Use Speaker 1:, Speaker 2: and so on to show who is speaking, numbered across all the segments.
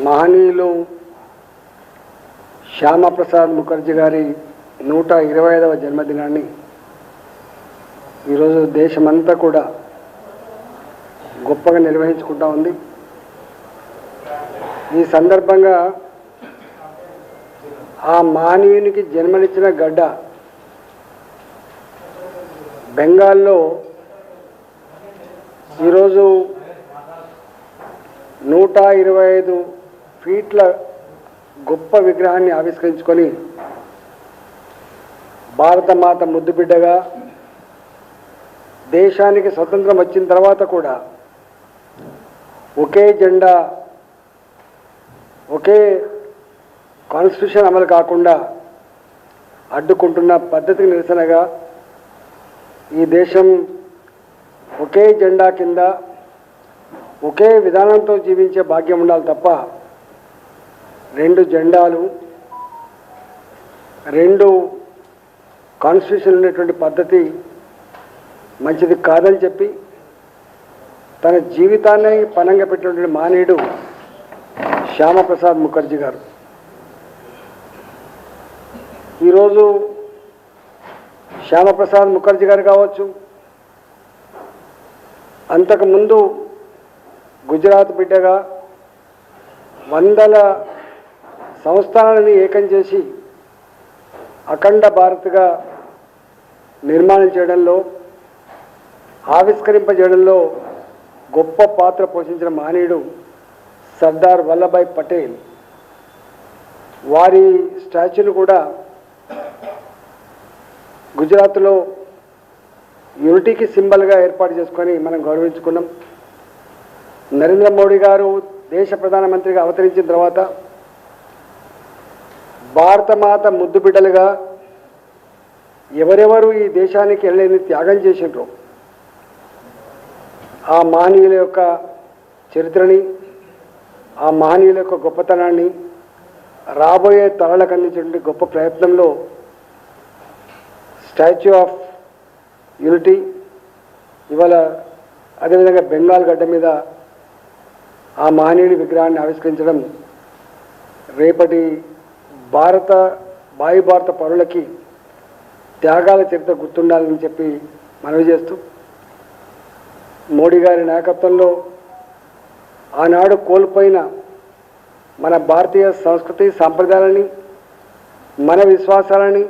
Speaker 1: మహనీయులు శ్యామప్రసాద్ ముఖర్జీ గారి 125వ జన్మదినాన్ని ఈరోజు దేశమంతా కూడా గొప్పగా నిర్వహించుకుంటా ఉంది. ఈ సందర్భంగా ఆ మహనీయునికి జన్మనిచ్చిన గడ్డ బెంగాల్లో ఈరోజు 125 ఫీట్ల గొప్ప విగ్రహాన్ని ఆవిష్కరించుకొని భారతమాత ముద్దుబిడ్డగా దేశానికి స్వతంత్రం వచ్చిన తర్వాత కూడా ఒకే జెండా ఒకే కాన్స్టిట్యూషన్ అమలు కాకుండా అడ్డుకుంటున్న పద్ధతికి నిరసనగా ఈ దేశం ఒకే జెండా కింద ఒకే విధానంతో జీవించే భాగ్యం ఉండాలి తప్ప 2 జెండాలు 2 కాన్స్టిట్యూషన్ ఉన్నటువంటి పద్ధతి మంచిది కాదని చెప్పి తన జీవితాన్ని పణంగా పెట్టినటువంటి మహనీయుడు శ్యామప్రసాద్ ముఖర్జీ గారు. ఈరోజు శ్యామప్రసాద్ ముఖర్జీ గారు కావచ్చు, అంతకుముందు గుజరాత్ బిడ్డగా వందల సంస్థానాలని ఏకం చేసి అఖండ భారత్గా నిర్మాణం చేయడంలో ఆవిష్కరింపజేయడంలో గొప్ప పాత్ర పోషించిన మహనీయుడు సర్దార్ వల్లభాయ్ పటేల్. వారి స్టాచ్యూను కూడా గుజరాత్లో యూనిటీకి సింబల్గా ఏర్పాటు చేసుకొని మనం గౌరవించుకున్నాం. నరేంద్ర మోడీ గారు దేశ ప్రధానమంత్రిగా అవతరించిన తర్వాత భారతమాత ముద్దు బిడ్డలుగా ఎవరెవరు ఈ దేశానికి వెళ్ళని త్యాగం చేసిండ్రో ఆ మహనీయుల యొక్క చరిత్రని, ఆ మహనీయుల యొక్క గొప్పతనాన్ని రాబోయే తరాలకు అందించేటువంటి గొప్ప ప్రయత్నంలో స్టాచ్యూ ఆఫ్ యూనిటీ ఇవాళ అదేవిధంగా బెంగాల్ గడ్డ మీద ఆ మహనీయుడి విగ్రహాన్ని ఆవిష్కరించడం రేపటి భావి భారత పౌరులకి త్యాగాల చరిత్ర గుర్తుండాలని చెప్పి మనవి చేస్తూ, మోడీ గారి నాయకత్వంలో ఆనాడు కోల్పోయిన మన భారతీయ సంస్కృతి సాంప్రదాయాలని, మన విశ్వాసాలని,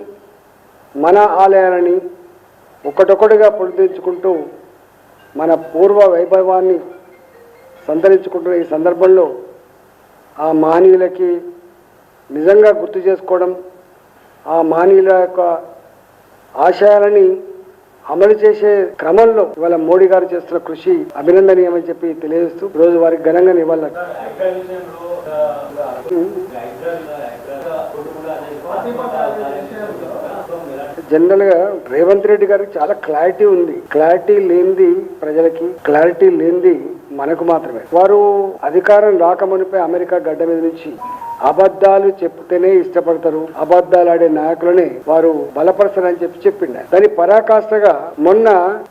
Speaker 1: మన ఆలయాలని ఒకటొకటిగా పునరుద్ధరించుకుంటూ మన పూర్వ వైభవాన్ని సంతరించుకుంటున్న ఈ సందర్భంలో ఆ మహనీయులకి నిజంగా గుర్తు చేసుకోవడం, ఆ మహనీయుల యొక్క ఆశయాలని అమలు చేసే క్రమంలో ఇవాళ మోడీ గారు చేస్తున్న కృషి అభినందనీయమని చెప్పి తెలియజేస్తూ ఈరోజు వారికి ఘనంగా నివాళులు. జనరల్గా రేవంత్ రెడ్డి గారికి చాలా క్లారిటీ ఉంది. క్లారిటీ లేనిది ప్రజలకి, క్లారిటీ లేనిది మనకు మాత్రమే. వారు అధికారం రాకమునిపై అమెరికా గడ్డ మీద నుంచి అబద్ధాలు చెప్తేనే ఇష్టపడతారు, అబద్ధాలు ఆడే నాయకులనే వారు బలపరచరని చెప్పిండ. దాని పరాకాష్ఠగా మొన్న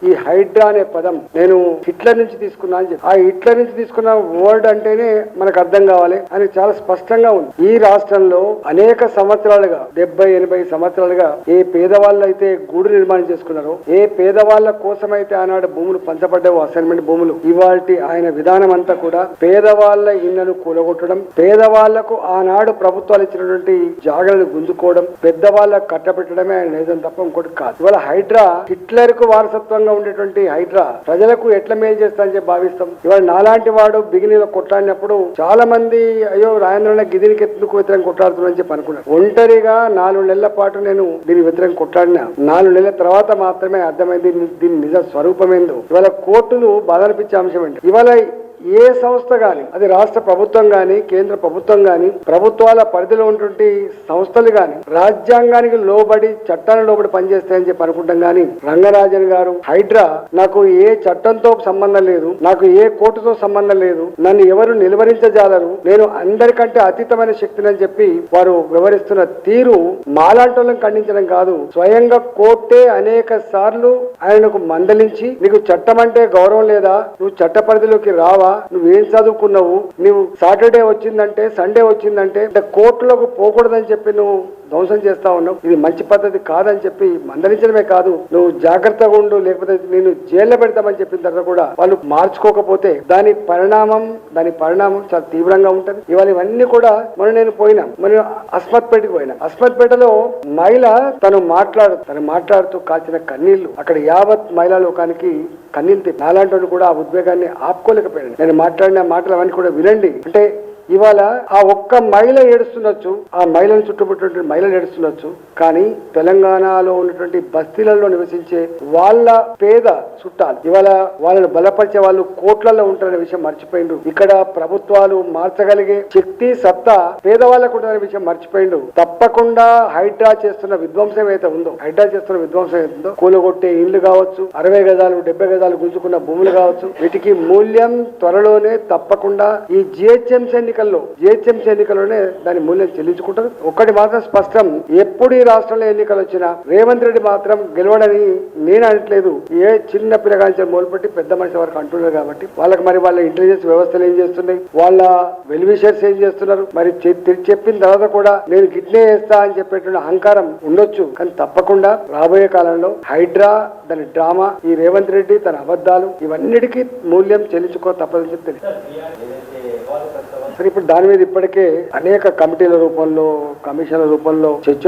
Speaker 1: ఈ హైడ్రా అనే పదం నేను హిట్లర్ నుంచి తీసుకున్నా అని చెప్పి, ఆ హిట్లర్ నుంచి తీసుకున్న వర్డ్ అంటేనే మనకు అర్థం కావాలి అని చాలా స్పష్టంగా ఉంది. ఈ రాష్ట్రంలో అనేక సంవత్సరాలుగా 70-80 సంవత్సరాలుగా ఏ పేదవాళ్ళు అయితే గూడు నిర్మాణం చేసుకున్నారో, ఏ పేదవాళ్ళ కోసమైతే ఆనాడు భూములు పంచబడ్డావో అసైన్మెంట్ భూములు, ఇవాల్టి ఆయన విధానం అంతా కూడా పేదవాళ్ళ ఇళ్లను కూలగొట్టడం, పేదవాళ్లకు ఆనాడు ప్రభుత్వాలు ఇచ్చినటువంటి జాగాలను గుంజుకోవడం, పెద్దవాళ్ళకు కట్టబెట్టడమే ఆయన లేదని తప్ప ఇంకోటి కాదు. ఇవాళ హైడ్రా హిట్లర్ కు వారసత్వంగా ఉండేటువంటి హైడ్రా ప్రజలకు ఎట్లా మేలు చేస్తానని చెప్పి భావిస్తాం. ఇవాళ నాలాంటి వాడు బిగినిలో కొట్లాడినప్పుడు చాలా మంది అయ్యో రాయంద్ర గిదినికి ఎందుకు వ్యతిరేకంగా కొట్లాడుతున్నారని చెప్పి అనుకున్నాను. ఒంటరిగా 4 నెలల పాటు నేను దీని వ్యతిరేకంగా కొట్లాడినా 4 నెలల తర్వాత మాత్రమే అర్థమైంది దీని నిజ స్వరూపమేందో. ఇవాళ కోర్టులు బాధనిపించే అంశం ఏంటి, ఇవాళ ఏ సంస్థ కానీ, అది రాష్ట్ర ప్రభుత్వం కానీ, కేంద్ర ప్రభుత్వం కానీ, ప్రభుత్వాల పరిధిలో ఉన్నటువంటి సంస్థలు కానీ రాజ్యాంగానికి లోబడి, చట్టానికి లోబడి పనిచేస్తాయని చెప్పి అనుకుంటాం. కానీ రంగరాజన్ గారు హైడ్రా నాకు ఏ చట్టంతో సంబంధం లేదు, నాకు ఏ కోర్టుతో సంబంధం లేదు, నన్ను ఎవరు నిలువరించజాలరు, నేను అందరికంటే అతీతమైన శక్తిని అని చెప్పి వారు వివరిస్తున్న తీరు మాలాంటోళ్ళని ఖండించడం కాదు, స్వయంగా కోర్టే అనేక సార్లు ఆయనకు మందలించి నీకు చట్టం అంటే గౌరవం లేదా, నువ్వు చట్ట పరిధిలోకి రావా, నువ్వేం చదువుకున్నావు, నువ్వు సాటర్డే వచ్చిందంటే సండే వచ్చిందంటే కోర్టులకు పోకూడదని చెప్పి నువ్వు ధ్వంసం చేస్తా ఉన్నావు. ఇది మంచి పద్ధతి కాదని చెప్పి మందలించడమే కాదు, నువ్వు జాగ్రత్తగా ఉండు లేకపోతే నేను జైల్లో పెడతామని చెప్పిన తర్వాత కూడా వాళ్ళు మార్చుకోకపోతే దాని పరిణామం చాలా తీవ్రంగా ఉంటది. ఇవాళ ఇవన్నీ కూడా నేను అస్మత్పేటకి పోయినా. అస్మత్పేటలో మహిళ తను మాట్లాడుతూ కాల్చిన కన్నీళ్లు అక్కడ యావత్ మహిళా లోకానికి కన్నీళ్ళు నాలాంటి కూడా ఆ ఉద్వేగాన్ని ఆపుకోలేకపోయాను. నేను మాట్లాడిన మాటలు అవన్నీ కూడా వినండి. అంటే ఇవాళ ఆ ఒక్క మహిళ ఏడుస్తుండొచ్చు, ఆ మహిళను చుట్టుముట్టిన మహిళలు ఏడుస్తుండొచ్చు, కానీ తెలంగాణలో ఉన్నటువంటి బస్తీలలో నివసించే వాళ్ళ పేద చుట్టాలు ఇవాళ వాళ్ళని బలపరిచే వాళ్ళు కోట్లలో ఉంటారనే విషయం మర్చిపోయిండు. ఇక్కడ ప్రభుత్వాలు మార్చగలిగే శక్తి సత్తా పేదవాళ్ళకు ఉంటుందనే విషయం మర్చిపోయిండు. తప్పకుండా హైడ్రా చేస్తున్న విధ్వంసం ఏదైతే ఉందో కూలగొట్టే ఇళ్లు కావచ్చు, 60 గజాలు 70 గజాలు గుంజుకున్న భూములు కావచ్చు, వీటికి మూల్యం త్వరలోనే తప్పకుండా ఈ జిహెచ్ఎంసీ ఎన్నికల్లోనే దాని మూల్యం చెల్లించుకుంటారు. ఒక్కటి మాత్రం స్పష్టం, ఎప్పుడు ఈ రాష్ట్రంలో ఎన్నికలు వచ్చినా రేవంత్ రెడ్డి మాత్రం గెలవడని నేను అనట్లేదు. ఏ చిన్న పిల్లగాంచి మొదలుపెట్టి పెద్ద మనిషి వరకు అంటున్నారు కాబట్టి వాళ్ళకి మరి వాళ్ళ ఇంటెలిజెన్స్ వ్యవస్థలు ఏం చేస్తున్నాయి, వాళ్ళ వెల్విషర్స్ ఏం చేస్తున్నారు, మరి చెప్పిన తర్వాత కూడా నేను గిట్నే చేస్తా అని చెప్పేటువంటి అహంకారం ఉండొచ్చు. కానీ తప్పకుండా రాబోయే కాలంలో హైడ్రా, దాని డ్రామా, ఈ రేవంత్ రెడ్డి తన అబద్ధాలు ఇవన్నిటికీ మూల్యం చెల్లించుకో తప్పదని చెప్పి తెలియదు. సరే, ఇప్పుడు దాని మీద ఇప్పటికే అనేక కమిటీల రూపంలో, కమిషన్ల రూపంలో చర్చ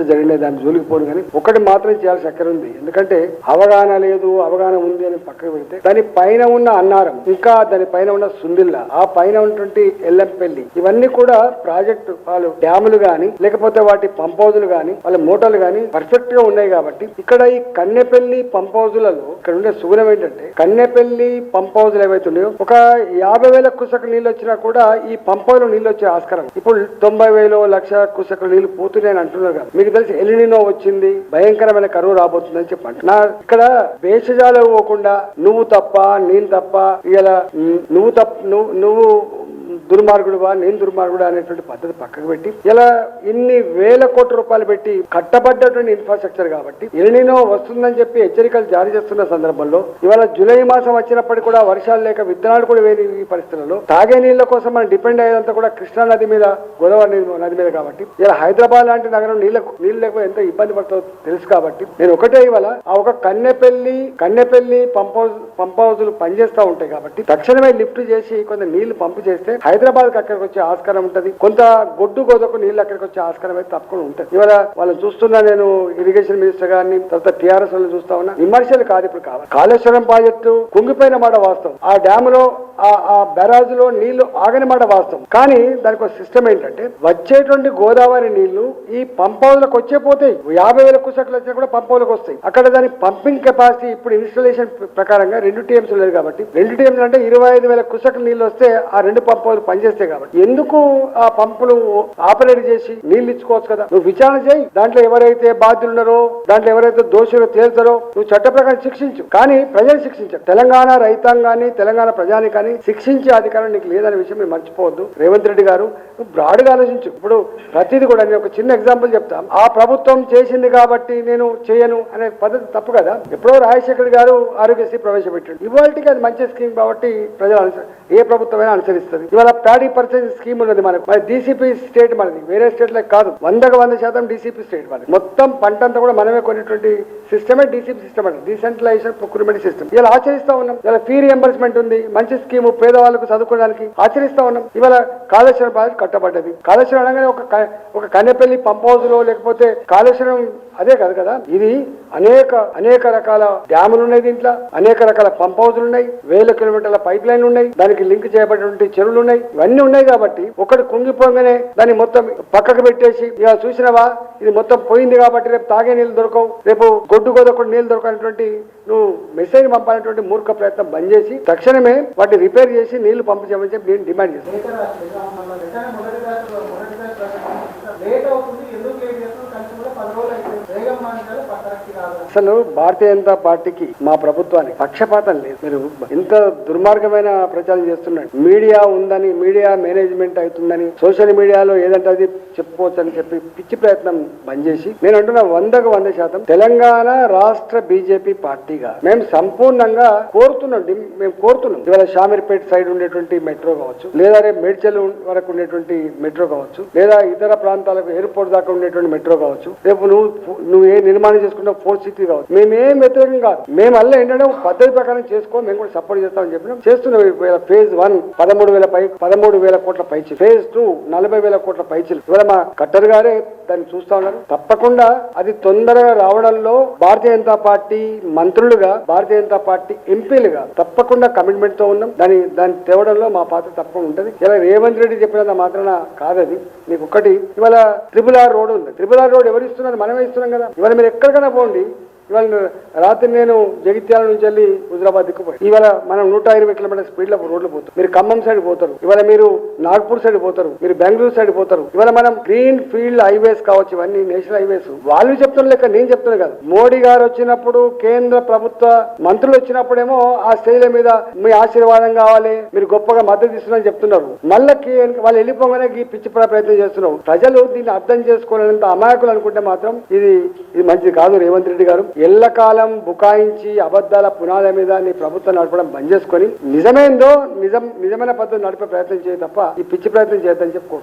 Speaker 1: జరిగిన దాని జోలికి పోను. కానీ ఒకటి మాత్రం చేయాల్సిన అక్కర ఉంది. ఎందుకంటే అవగాహన లేదు, అవగాహన ఉంది అని పక్కకు పెడితే దాని పైన ఉన్న అన్నారం, ఇంకా దాని పైన ఉన్న సుందిల్లా, ఆ పైన ఉన్నటువంటి ఎల్లంపల్లి, ఇవన్నీ కూడా ప్రాజెక్టు వాళ్ళు డ్యాములు గాని లేకపోతే వాటి పంప్ హౌజులు గాని వాళ్ళ మోటార్లు గాని పర్ఫెక్ట్ గా ఉన్నాయి. కాబట్టి ఇక్కడ ఈ కన్నెపల్లి పంప్ హౌజులలో ఇక్కడ ఉండే సుగుణం ఏంటంటే, కన్నెపల్లి పంప్ హౌజులు ఏవైతే ఉన్నాయో ఒక 50,000 కుసక నీళ్ళు వచ్చినా కూడా ఈ పంపులో నీళ్ళు వచ్చే ఆస్కారం. ఇప్పుడు 90,000 1,00,000 కుసకలు నీళ్లు పోతున్నాయని అంటున్నారు కదా. మీకు తెలిసి ఎలినినో వచ్చింది, భయంకరమైన కరువు రాబోతుందని చెప్పండి. నా ఇక్కడ భేషజాలు పోకుండా నువ్వు తప్ప నేను తప్ప, ఇలా నువ్వు దుర్మార్గుడువా నేను దుర్మార్గుడు అనేటువంటి పద్ధతి పక్కకు పెట్టి ఇలా ఇన్ని వేల కోట్ల రూపాయలు పెట్టి కట్టబడ్డటువంటి ఇన్ఫ్రాస్ట్రక్చర్ కాబట్టి ఎల్నినో వస్తుందని చెప్పి హెచ్చరికలు జారీ చేస్తున్న సందర్భంలో ఇవాళ జూలై మాసం వచ్చినప్పటికీ కూడా వర్షాలు లేక విత్తనాలు కూడా వేరే ఈ పరిస్థితుల్లో తాగే నీళ్ల కోసం మనం డిపెండ్ అయ్యేదంతా కూడా కృష్ణా నది మీద, గోదావరి నది మీద. కాబట్టి ఇలా హైదరాబాద్ లాంటి నగరం నీళ్లు లేకపోతే ఎంత ఇబ్బంది పడుతుందో తెలుసు. కాబట్టి నేను ఒకటే ఇవాళ ఆ ఒక కన్నెపల్లి పంప్ హౌజులు పనిచేస్తూ ఉంటాయి కాబట్టి తక్షణమే లిఫ్ట్ చేసి కొంత నీళ్లు పంపు చేస్తే హైదరాబాద్ కి అక్కడికి వచ్చే ఆస్కారం ఉంటది. కొంత గొడ్డు గోదకు నీళ్లు అక్కడికి వచ్చే ఆస్కారం అయితే తప్పకుండా ఉంటుంది. ఇవాళ వాళ్ళని చూస్తున్నా నేను, ఇరిగేషన్ మినిస్టర్ గారిని, తర్వాత టీఆర్ఎస్ వాళ్ళని చూస్తా ఉన్నా. విమర్శలు కాదు ఇప్పుడు కావాలి. కాళేశ్వరం ప్రాజెక్టు కుంగిపోయిన మాట వాస్తవం, ఆ డ్యాములో ఆ బ్యారాజ్ లో నీళ్లు ఆగని మాట వాస్తవం. కానీ దానికి ఒక సిస్టమ్ ఏంటంటే వచ్చేటువంటి గోదావరి నీళ్లు ఈ పంప్ హౌస్లకు వచ్చే పోతాయి. 50,000 కుసకలు వచ్చినా కూడా పంప్ హౌస్లకు వస్తాయి. అక్కడ దాని పంపింగ్ కెపాసిటీ ఇప్పుడు ఇన్స్టాలేషన్ ప్రకారంగా 2 TMs లేదు కాబట్టి 2 TMs అంటే 25,000 కుసకలు నీళ్లు వస్తే ఆ 2 పంప్ హౌస్లు పనిచేస్తాయి. కాబట్టి ఎందుకు ఆ పంపులు ఆపరేట్ చేసి నీళ్లు ఇచ్చుకోవచ్చు కదా. నువ్వు విచారణ చేయి, దాంట్లో ఎవరైతే బాధ్యులు ఉన్నారో, దాంట్లో ఎవరైతే దోషులు తేల్చారో నువ్వు చట్ట ప్రకారం శిక్షించు. కానీ ప్రజలు శిక్షించారు. తెలంగాణ రైతాంగాన్ని, తెలంగాణ ప్రజానికాన్ని శిక్షించే అధికారం నీకు లేదనే విషయం మీరు మర్చిపోవద్దు. రేవంత్ రెడ్డి గారు నువ్వు బ్రాడ్గా ఆలోచించు. ఇప్పుడు ప్రతిదీ కూడా నేను ఒక చిన్న ఎగ్జాంపుల్ చెప్తాం. ఆ ప్రభుత్వం చేసింది కాబట్టి నేను చేయను అనే పద్ధతి తప్పు కదా. ఎప్పుడో రాజశేఖర్ గారు ఆరోగ్యశ్రీ ప్రవేశపెట్టాడు. ఇవాళకి అది మంచి స్కీమ్ కాబట్టి ప్రజలు ఏ ప్రభుత్వమైనా అనుసరిస్తుంది. ఇవాళ ప్యాడీ పర్చేజ్ స్కీమ్ ఉన్నది మనకు. మరి డీసీపీ స్టేట్ మనది, వేరే స్టేట్లే కాదు. 100% డీసీపీ స్టేట్ మనది. మొత్తం పంట అంతా కూడా మనమే కొనేటువంటి సిస్టమే డీసీపీ సిస్టమ్ అంటే డీసెంట్రలైజేషన్ ప్రొక్యూర్మెంట్ సిస్టమ్. ఇలా ఆచరిస్తా ఉన్నాం. ఇలా ఫీ రియంబర్స్మెంట్ ఉంది, మంచి స్కీమ్, పేదవాళ్ళకు చదువుకోవడానికి ఆచరిస్తా ఉన్నాం. ఇవాళ కాళేశ్వరం ప్రాజెక్ట్ కట్టబడ్డది. కాళేశ్వరం అనగానే ఒక కన్నెపల్లి పంప్ హౌస్ లో లేకపోతే కాళేశ్వరం అదే కాదు కదా. ఇది అనేక రకాల డ్యాములు ఉన్నాయి, దీంట్లో అనేక రకాల పంప్ హౌస్లు ఉన్నాయి, 1000 కిలోమీటర్ల పైప్ లైన్లు ఉన్నాయి, దానికి లింక్ చేయబడినటువంటి చెరువులు ఉన్నాయి, ఇవన్నీ ఉన్నాయి. కాబట్టి ఒకటి కుంగిపోగానే దాన్ని మొత్తం పక్కకు పెట్టేసి ఇక చూసినవా ఇది మొత్తం పోయింది కాబట్టి రేపు తాగే నీళ్లు దొరకవు, రేపు గొడ్డు గోదొకటి నీళ్లు దొరకనటువంటి నువ్వు మెసేజ్ పంపాలనేటువంటి మూర్ఖ ప్రయత్నం బంద్ చేసి తక్షణమే వాటిని రిపేర్ చేసి నీళ్లు పంపు చేయమని చెప్పి నేను డిమాండ్ చేస్తాను. లేట్ అవుతుంది, ఎందుకు లేట్ చేస్తాం, కలిసి కూడా 10 రోజులు అయితే వేగం అసలు భారతీయ జనతా పార్టీకి మా ప్రభుత్వానికి పక్షపాతం లేదు. మీరు ఇంత దుర్మార్గమైన ప్రచారం చేస్తున్నాడు. మీడియా ఉందని, మీడియా మేనేజ్మెంట్ అవుతుందని, సోషల్ మీడియాలో ఏదంటే అది చెప్పుకోవచ్చు అని చెప్పి పిచ్చి ప్రయత్నం బంద్ చేసి, నేను అంటున్నా 100% తెలంగాణ రాష్ట్ర బీజేపీ పార్టీగా మేము సంపూర్ణంగా మేము కోరుతున్నాం. ఇవాళ షామీర్పేట సైడ్ ఉండేటువంటి మెట్రో కావచ్చు, లేదా రేపు మేడ్చల్ వరకు ఉండేటువంటి మెట్రో కావచ్చు, లేదా ఇతర ప్రాంతాలకు ఎయిర్పోర్ట్ దాకా ఉండేటువంటి మెట్రో కావచ్చు, రేపు నువ్వు ఏ నిర్మాణం చేసుకుంటే 4 సిటీ కావచ్చు, మేమేం వ్యతిరేకం కాదు. మేము అల్ల ఏంటంటే పద్ధతి ప్రకారం చేసుకో, మేము కూడా సపోర్ట్ చేస్తామని చెప్పినాం. చేస్తున్నాం. ఫేజ్ 1 13,000 కోట్ల పైచి, ఫేజ్ 2 40,000 కోట్ల పైచిలు. ఇవాళ మా కట్టర్ గారే దాన్ని చూస్తా ఉన్నారు. తప్పకుండా అది తొందరగా రావడంలో భారతీయ జనతా పార్టీ మంత్రులుగా, భారతీయ జనతా పార్టీ ఎంపీలుగా తప్పకుండా కమిట్మెంట్ తో ఉన్నాం. దాన్ని తేవడంలో మా పాత్ర తప్పకుండా ఉంటుంది. ఇలా రేవంత్ రెడ్డి చెప్పినంత మాత్రాన కాదది. మీకు ఒకటి, ఇవాళ RRR రోడ్ ఉంది. RRR రోడ్ ఎవరు ఇస్తున్నారు? మనమే ఇస్తున్నాం కదా. ఇవాళ మీరు ఎక్కడికైనా పోండి. ఇవాళ రాత్రి నేను జగిత్యాల నుంచి వెళ్ళి హుజరాబాద్ దిక్కుపోయి, ఇవాళ మనం 120 కిలోమీటర్ స్పీడ్ లో రోడ్లు పోతారు. మీరు ఖమ్మం సైడ్ పోతారు, ఇవాళ మీరు నాగ్పూర్ సైడ్ పోతారు, మీరు బెంగళూరు సైడ్ పోతారు. ఇవాళ మనం గ్రీన్ ఫీల్డ్ హైవేస్ కావచ్చు, ఇవన్నీ నేషనల్ హైవేస్. వాళ్ళు చెప్తున్న లెక్క నేను చెప్తున్నా కదా. మోడీ గారు వచ్చినప్పుడు, కేంద్ర ప్రభుత్వ మంత్రులు వచ్చినప్పుడేమో ఆ స్టేజ్ల మీద మీ ఆశీర్వాదం కావాలి, మీరు గొప్పగా మద్దతు ఇస్తున్నారని చెప్తున్నారు. మళ్ళీ వాళ్ళు వెళ్ళిపోగానే ఈ పిచ్చి ప్రయత్నం చేస్తున్నారు. ప్రజలు దీన్ని అర్థం చేసుకోలేనంత అమాయకులు అనుకుంటే మాత్రం ఇది మంచిది కాదు. రేవంత్ రెడ్డి గారు ఎల్లకాలం బుకాయించి అబద్ధాల పునాల మీద నీ ప్రభుత్వం నడపడం బంద్ చేసుకొని నిజమైన పద్ధతి నడిపే ప్రయత్నం చేయ తప్ప ఈ పిచ్చి ప్రయత్నం చేయొద్దని చెప్పుకో.